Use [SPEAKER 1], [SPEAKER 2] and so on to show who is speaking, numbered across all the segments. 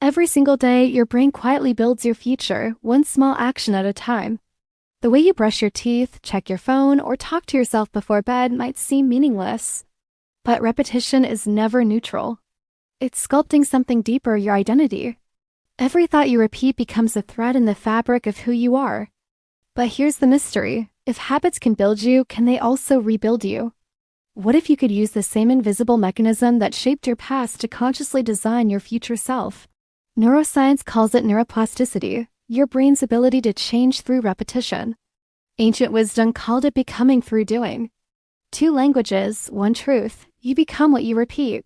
[SPEAKER 1] Every single day, your brain quietly builds your future, one small action at a time. The way you brush your teeth, check your phone, or talk to yourself before bed might seem meaningless. But repetition is never neutral. It's sculpting something deeper, your identity. Every thought you repeat becomes a thread in the fabric of who you are. But here's the mystery. If habits can build you, can they also rebuild you? What if you could use the same invisible mechanism that shaped your past to consciously design your future self? Neuroscience calls it neuroplasticity, your brain's ability to change through repetition. Ancient wisdom called it becoming through doing. Two languages, one truth. You become what you repeat.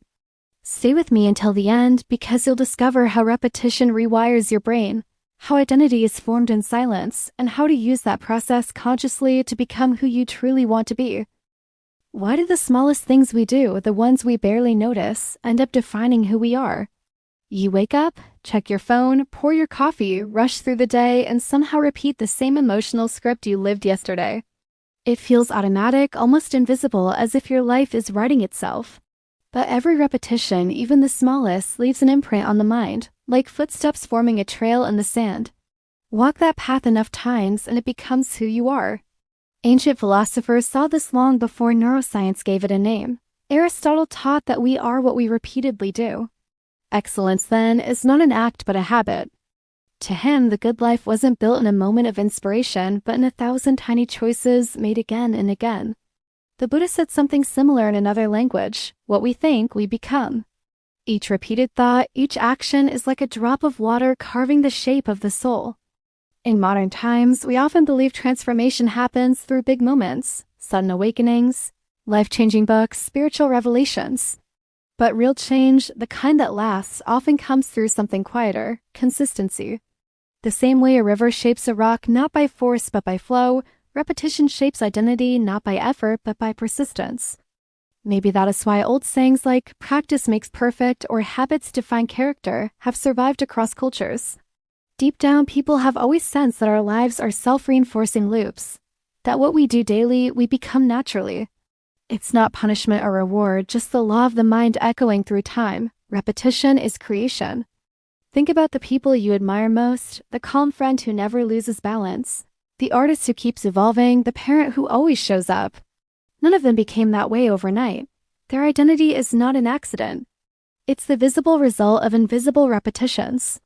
[SPEAKER 1] Stay with me until the end because you'll discover how repetition rewires your brain, how identity is formed in silence, and how to use that process consciously to become who you truly want to be. Why do the smallest things we do, the ones we barely notice, end up defining who we are? You wake up, check your phone, pour your coffee, rush through the day, and somehow repeat the same emotional script you lived yesterday. It feels automatic, almost invisible, as if your life is writing itself. But every repetition, even the smallest, leaves an imprint on the mind, like footsteps forming a trail in the sand. Walk that path enough times and it becomes who you are. Ancient philosophers saw this long before neuroscience gave it a name. Aristotle taught that we are what we repeatedly do. Excellence, then, is not an act but a habit. To him, the good life wasn't built in a moment of inspiration, but in 1,000 tiny choices made again and again. The Buddha said something similar in another language. What we think, we become. Each repeated thought, each action is like a drop of water carving the shape of the soul. In modern times, we often believe transformation happens through big moments, sudden awakenings, life-changing books, spiritual revelations. But real change, the kind that lasts, often comes through something quieter, consistency. The same way a river shapes a rock not by force but by flow, repetition shapes identity not by effort but by persistence. Maybe that is why old sayings like practice makes perfect or habits define character have survived across cultures. Deep down, people have always sensed that our lives are self-reinforcing loops, that what we do daily, we become naturally. It's not punishment or reward, just the law of the mind echoing through time. Repetition is creation. Think about the people you admire most, the calm friend who never loses balance, the artist who keeps evolving, the parent who always shows up. None of them became that way overnight. Their identity is not an accident. It's the visible result of invisible repetitions.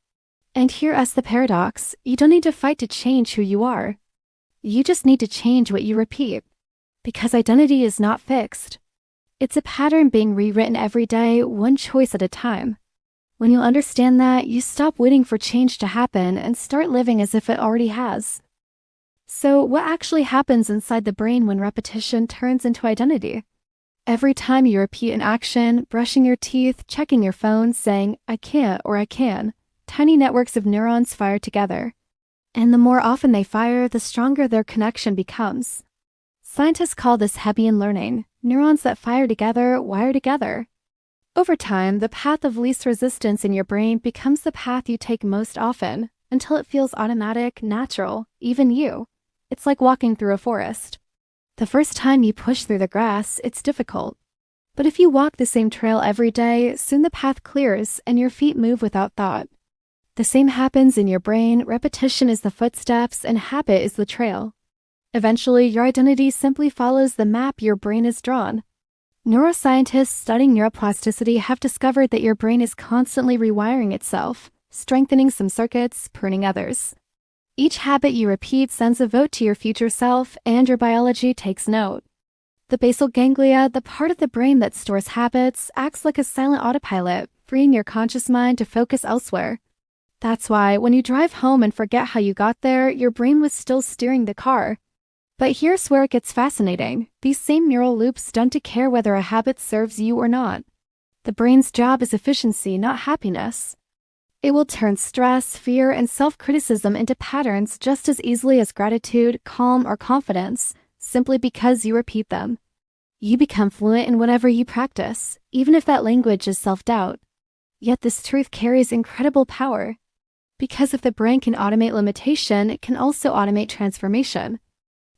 [SPEAKER 1] And here's the paradox. You don't need to fight to change who you are. You just need to change what you repeat. Because identity is not fixed. It's a pattern being rewritten every day, one choice at a time. When you understand that, you stop waiting for change to happen and start living as if it already has. So, what actually happens inside the brain when repetition turns into identity? Every time you repeat an action, brushing your teeth, checking your phone, saying, I can't or I can, tiny networks of neurons fire together. And the more often they fire, the stronger their connection becomes. Scientists call this Hebbian learning. Neurons that fire together wire together. Over time, the path of least resistance in your brain becomes the path you take most often, until it feels automatic, natural, even you. It's like walking through a forest. The first time you push through the grass, it's difficult. But if you walk the same trail every day, soon the path clears and your feet move without thought. The same happens in your brain. Repetition is the footsteps and habit is the trail. Eventually, your identity simply follows the map your brain has drawn. Neuroscientists studying neuroplasticity have discovered that your brain is constantly rewiring itself, strengthening some circuits, pruning others. Each habit you repeat sends a vote to your future self, and your biology takes note. The basal ganglia, the part of the brain that stores habits, acts like a silent autopilot, freeing your conscious mind to focus elsewhere. That's why, when you drive home and forget how you got there, your brain was still steering the car. But here's where it gets fascinating. These same neural loops don't care whether a habit serves you or not. The brain's job is efficiency, not happiness. It will turn stress, fear, and self-criticism into patterns just as easily as gratitude, calm, or confidence, simply because you repeat them. You become fluent in whatever you practice, even if that language is self-doubt. Yet this truth carries incredible power. Because if the brain can automate limitation, it can also automate transformation.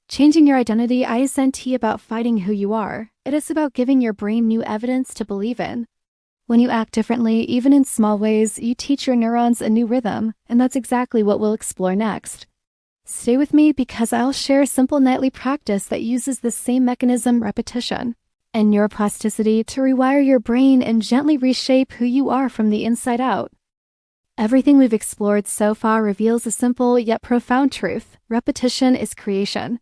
[SPEAKER 1] Changing your identity isn't about fighting who you are. It is about giving your brain new evidence to believe in. When you act differently, even in small ways, you teach your neurons a new rhythm, and that's exactly what we'll explore next. Stay with me because I'll share a simple nightly practice that uses the same mechanism, repetition, and neuroplasticity to rewire your brain and gently reshape who you are from the inside out. Everything we've explored so far reveals a simple yet profound truth: repetition is creation.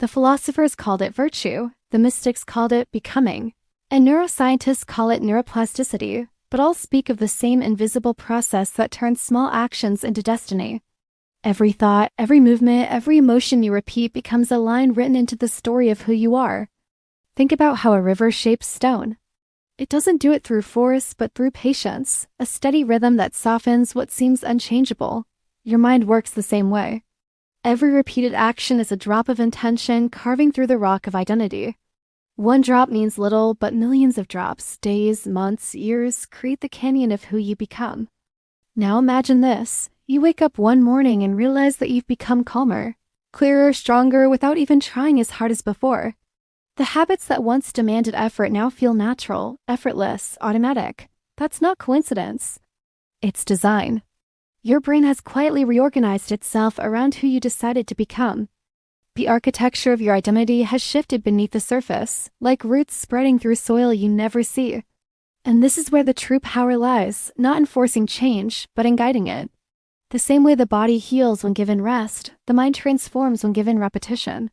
[SPEAKER 1] The philosophers called it virtue, the mystics called it becoming, and neuroscientists call it neuroplasticity, but all speak of the same invisible process that turns small actions into destiny. Every thought, every movement, every emotion you repeat becomes a line written into the story of who you are. Think about how a river shapes stone. It doesn't do it through force, but through patience, a steady rhythm that softens what seems unchangeable. Your mind works the same way. Every repeated action is a drop of intention carving through the rock of identity. One drop means little, but millions of drops, days, months, years, create the canyon of who you become. Now imagine this. You wake up one morning and realize that you've become calmer, clearer, stronger, without even trying as hard as before. The habits that once demanded effort now feel natural, effortless, automatic. That's not coincidence. It's design. Your brain has quietly reorganized itself around who you decided to become. The architecture of your identity has shifted beneath the surface, like roots spreading through soil you never see. And this is where the true power lies, not in forcing change, but in guiding it. The same way the body heals when given rest, the mind transforms when given repetition.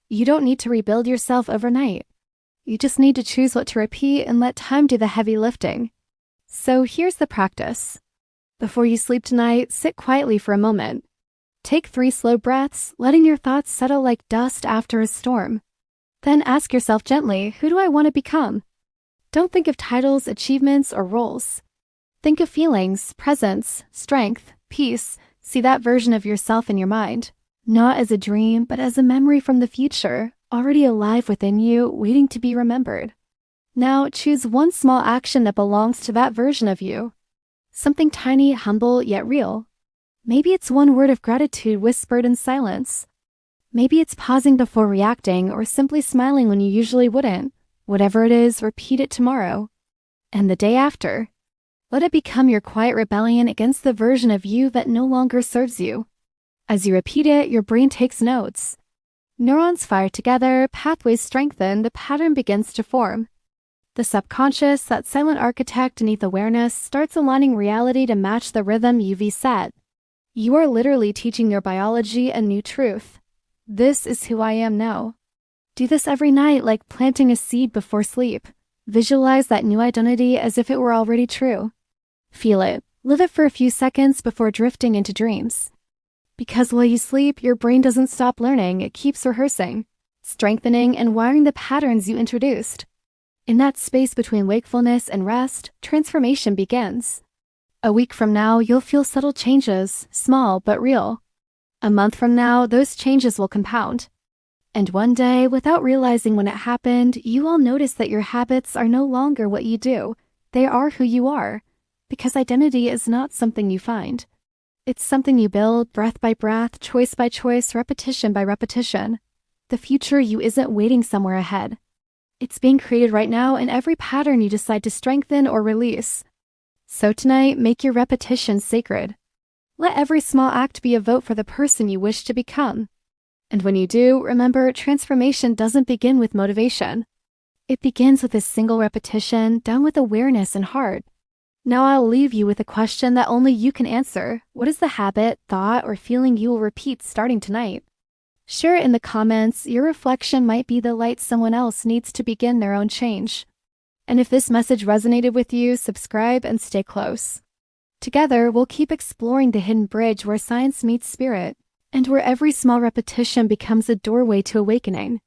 [SPEAKER 1] You don't need to rebuild yourself overnight. You just need to choose what to repeat and let time do the heavy lifting. So here's the practice. Before you sleep tonight, sit quietly for a moment. Take 3 slow breaths, letting your thoughts settle like dust after a storm. Then ask yourself gently, who do I want to become? Don't think of titles, achievements, or roles. Think of feelings, presence, strength, peace. See that version of yourself in your mind, not as a dream, but as a memory from the future, already alive within you, waiting to be remembered. Now choose one small action that belongs to that version of you. Something tiny, humble, yet real. Maybe it's one word of gratitude whispered in silence. Maybe it's pausing before reacting or simply smiling when you usually wouldn't. Whatever it is, repeat it tomorrow. And the day after. Let it become your quiet rebellion against the version of you that no longer serves you. As you repeat it, your brain takes notes. Neurons fire together, pathways strengthen, the pattern begins to form. The subconscious, that silent architect beneath awareness, starts aligning reality to match the rhythm you've set. You are literally teaching your biology a new truth. This is who I am now. Do this every night, like planting a seed before sleep. Visualize that new identity as if it were already true. Feel it. Live it for a few seconds before drifting into dreams. Because while you sleep, your brain doesn't stop learning, it keeps rehearsing, strengthening and wiring the patterns you introduced. In that space between wakefulness and rest, transformation begins. A week from now, you'll feel subtle changes, small but real. A month from now, those changes will compound. And one day, without realizing when it happened, you will notice that your habits are no longer what you do. They are who you are. Because identity is not something you find. It's something you build, breath by breath, choice by choice, repetition by repetition. The future you isn't waiting somewhere ahead. It's being created right now in every pattern you decide to strengthen or release. So tonight, make your repetition sacred. Let every small act be a vote for the person you wish to become. And when you do, remember, transformation doesn't begin with motivation. It begins with a single repetition, done with awareness and heart. Now I'll leave you with a question that only you can answer. What is the habit, thought, or feeling you will repeat starting tonight? Share it in the comments. Your reflection might be the light someone else needs to begin their own change. And if this message resonated with you, subscribe and stay close. Together, we'll keep exploring the hidden bridge where science meets spirit, and where every small repetition becomes a doorway to awakening.